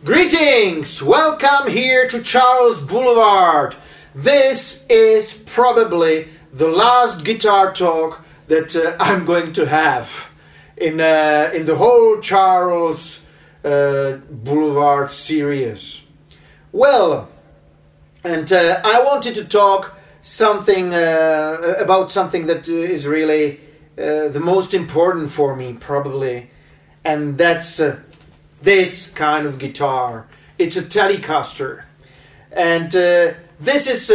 Greetings! Welcome here to Charles Boulevard. This is probably the last guitar talk that I'm going to have in the whole Charles Boulevard series. Well, and I wanted to talk about something that is really the most important for me, probably, and that's this kind of guitar. It's a Telecaster, and this is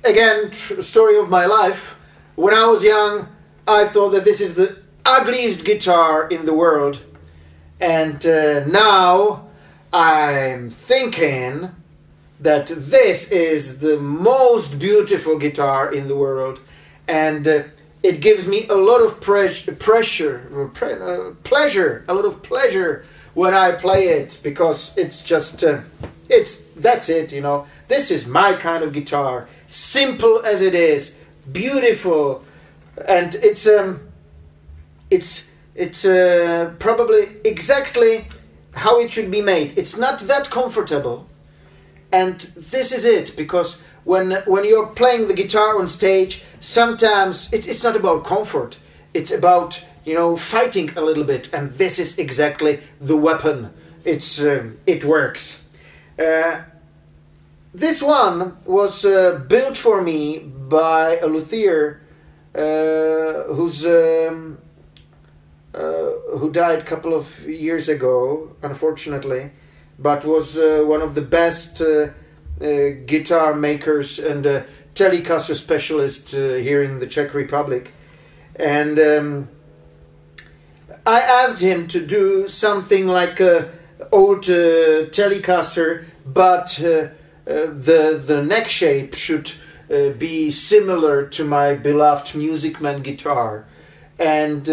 again story of my life. When I was young, I thought that this is the ugliest guitar in the world, and now I'm thinking that this is the most beautiful guitar in the world, and it gives me a lot of pleasure when I play it, because it's just that's it, you know. This is my kind of guitar, simple as it is, beautiful, and it's probably exactly how it should be made. It's not that comfortable, and this is it, because when you're playing the guitar on stage, sometimes it's not about comfort. It's about, you know, fighting a little bit, and this is exactly the weapon. It works. This one was built for me by a luthier who died a couple of years ago, unfortunately, but was one of the best guitar makers and Telecaster specialist here in the Czech Republic. And I asked him to do something like an old Telecaster, but the neck shape should be similar to my beloved Music Man guitar. And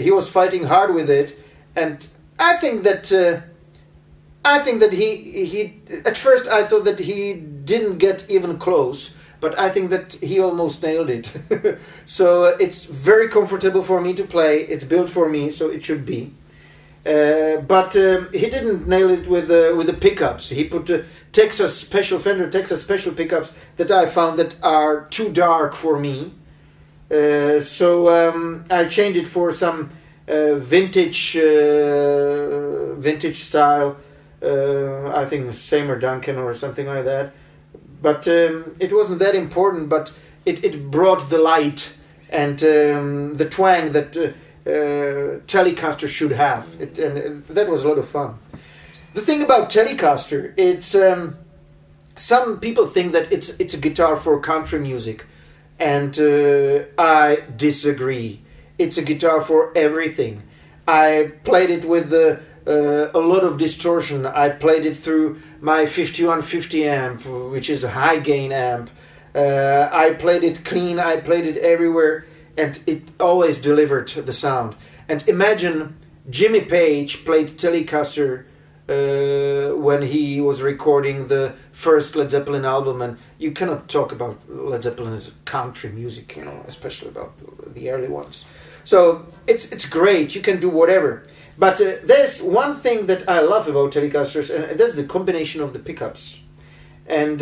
he was fighting hard with it, and I think that he at first I thought that he didn't get even close, but I think that he almost nailed it. So it's very comfortable for me to play. It's built for me, so it should be. But he didn't nail it with the pickups. He put Fender Texas Special pickups that I found that are too dark for me. So I changed it for some vintage style. I think Seymour Duncan or something like that. But it wasn't that important, but it brought the light and the twang that Telecaster should have. And that was a lot of fun. The thing about Telecaster, it's some people think that it's a guitar for country music, and I disagree. It's a guitar for everything. I played it with a lot of distortion. I played it through my 5150 amp, which is a high gain amp. I played it clean, I played it everywhere, and it always delivered the sound. And imagine Jimmy Page played Telecaster when he was recording the first Led Zeppelin album, and you cannot talk about Led Zeppelin as country music, you know, especially about the early ones. So it's great, you can do whatever. But there's one thing that I love about Telecasters, and that's the combination of the pickups. And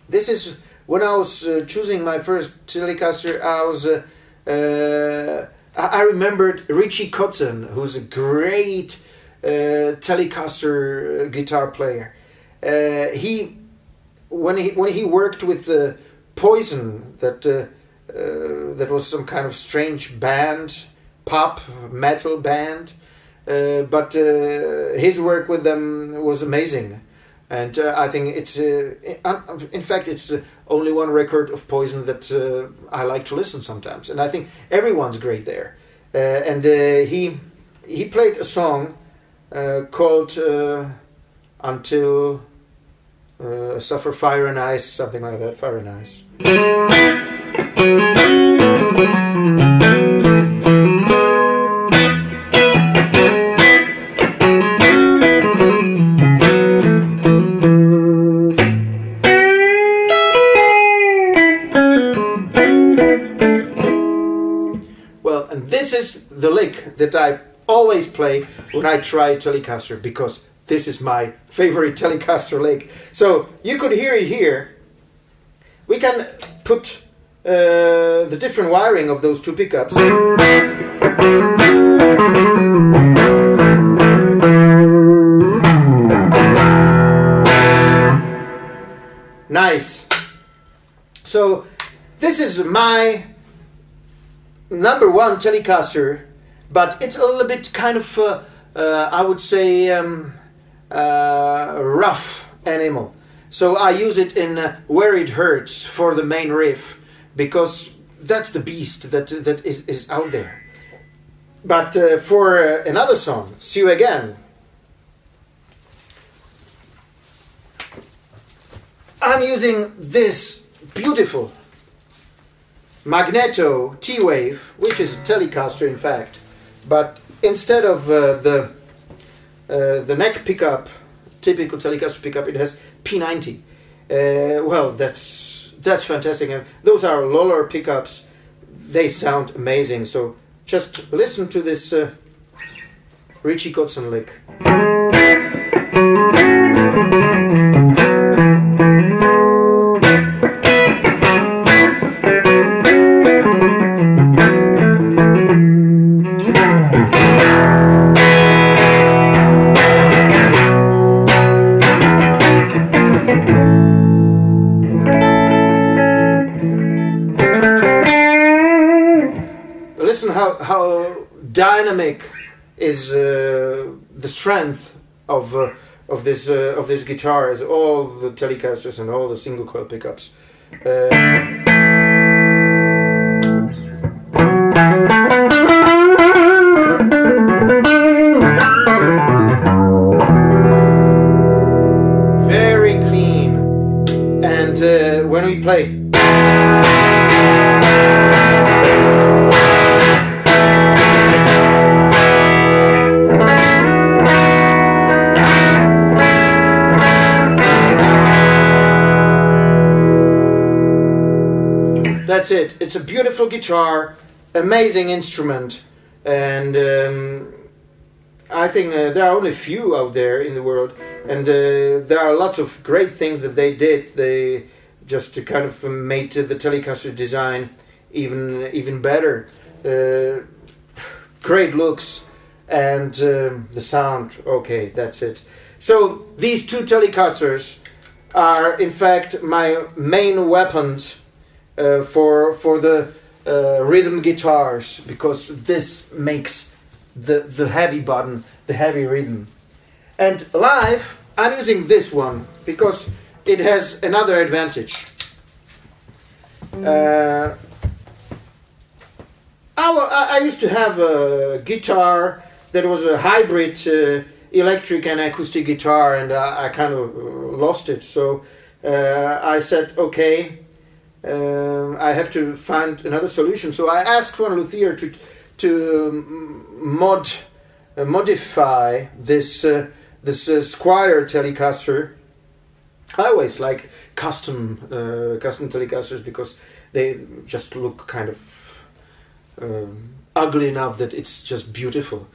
this is, when I was choosing my first Telecaster, I remembered Richie Cotton, who's a great Telecaster guitar player. When he worked with Poison, that was some kind of strange band, pop metal band, but his work with them was amazing, and I think it's in fact it's only one record of Poison that I like to listen sometimes, and I think everyone's great there. And he played a song called Until Suffer Fire and Ice, something like that, Fire and Ice. Well, and this is the lick that I always play when I try Telecaster, because this is my favorite Telecaster lick. So you could hear it here. We can put the different wiring of those two pickups. Nice. So this is my #1 Telecaster, but it's a little bit kind of I would say rough animal. So I use it in Where It Hurts for the main riff, because that's the beast that is out there. But for another song, See You Again, I'm using this beautiful Magneto T-Wave, which is a Telecaster in fact, but instead of the neck pickup, typical Telecaster pickup, it has P90. Well, that's fantastic, and those are Lawler pickups. They sound amazing. So just listen to this Richie Kotzen lick. Listen how dynamic is the strength of this guitar, as all the Telecasters and all the single coil pickups. Very clean, and when we play. That's it. It's a beautiful guitar, amazing instrument, and I think there are only few out there in the world, and there are lots of great things that they did. They just kind of made the Telecaster design even better. Great looks, and the sound. Okay, that's it. So these two Telecasters are in fact my main weapons for the rhythm guitars, because this makes the heavy button, the heavy rhythm. And live, I'm using this one because it has another advantage. I used to have a guitar that was a hybrid electric and acoustic guitar, and I kind of lost it. So I said, okay, I have to find another solution. So I asked one luthier to modify this Squier Telecaster. I always like custom Telecasters because they just look kind of ugly enough that it's just beautiful.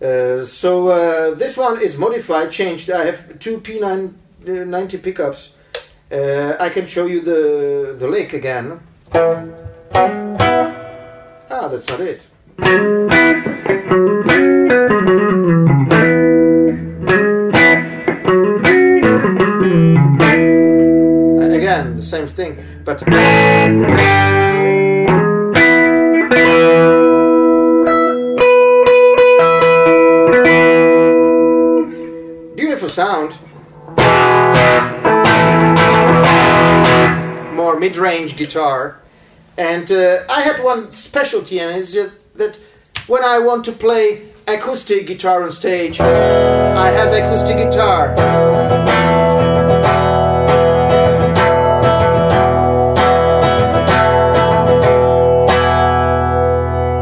So this one is modified, changed. I have two P90 pickups. I can show you the lick again. Ah, that's not it. Again, the same thing, but beautiful sound. More mid-range guitar, and I had one specialty, and it's just that when I want to play acoustic guitar on stage, I have acoustic guitar.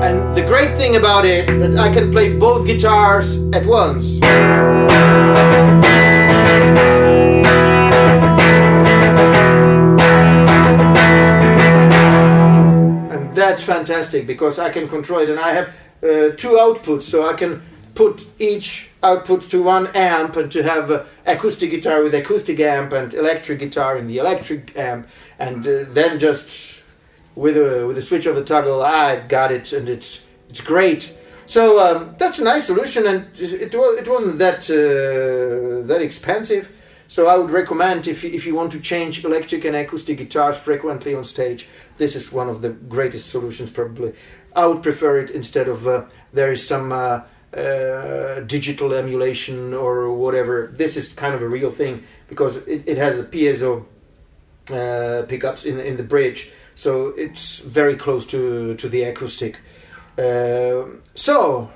And the great thing about it that I can play both guitars at once. That's fantastic because I can control it, and I have two outputs, so I can put each output to one amp and to have acoustic guitar with acoustic amp and electric guitar in the electric amp, and then just with a switch of the toggle, I got it, and it's great. So that's a nice solution, and it wasn't that expensive. So I would recommend, if you want to change electric and acoustic guitars frequently on stage, this is one of the greatest solutions probably. I would prefer it instead of there is some digital emulation or whatever. This is kind of a real thing because it has a piezo pickups in the bridge, so it's very close to the acoustic. So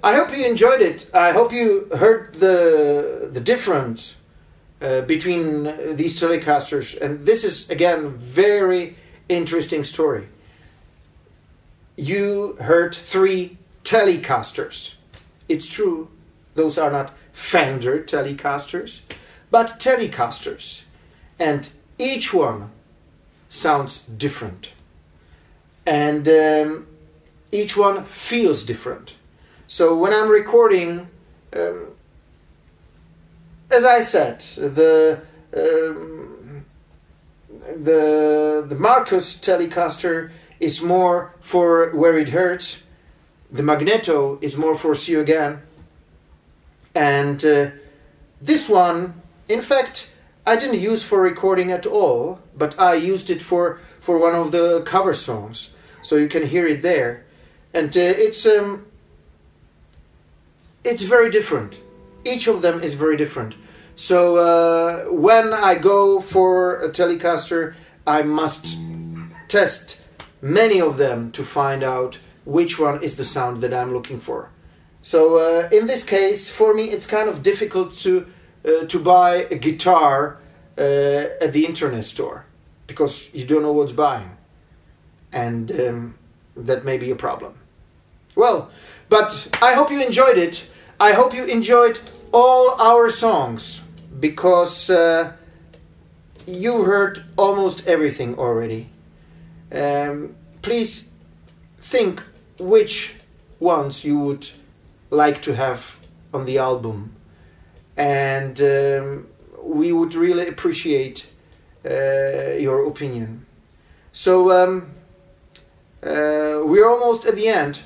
I hope you enjoyed it. I hope you heard the difference between these Telecasters, and this is again very interesting story. You heard 3 Telecasters. It's true, those are not Fender Telecasters, but Telecasters, and each one sounds different, and each one feels different. So when I'm recording, as I said, the Marcus Telecaster is more for where it hurts. The Magneto is more for See You Again. And this one, in fact, I didn't use for recording at all, but I used it for one of the cover songs. So you can hear it there. And it's very different. Each of them is very different. So when I go for a Telecaster, I must test many of them to find out which one is the sound that I'm looking for. So in this case, for me, it's kind of difficult to buy a guitar at the internet store because you don't know what's buying, and that may be a problem. Well, but I hope you enjoyed it. I hope you enjoyed all our songs, because you heard almost everything already. Please think which ones you would like to have on the album, and we would really appreciate your opinion. So we're almost at the end.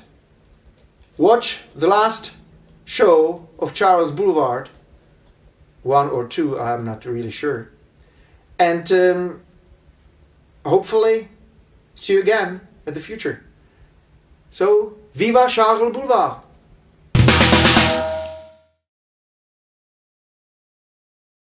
Watch the last show of Charles Boulevard, 1 or 2, I'm not really sure, and hopefully see you again at the future. So, viva Charles Boulevard!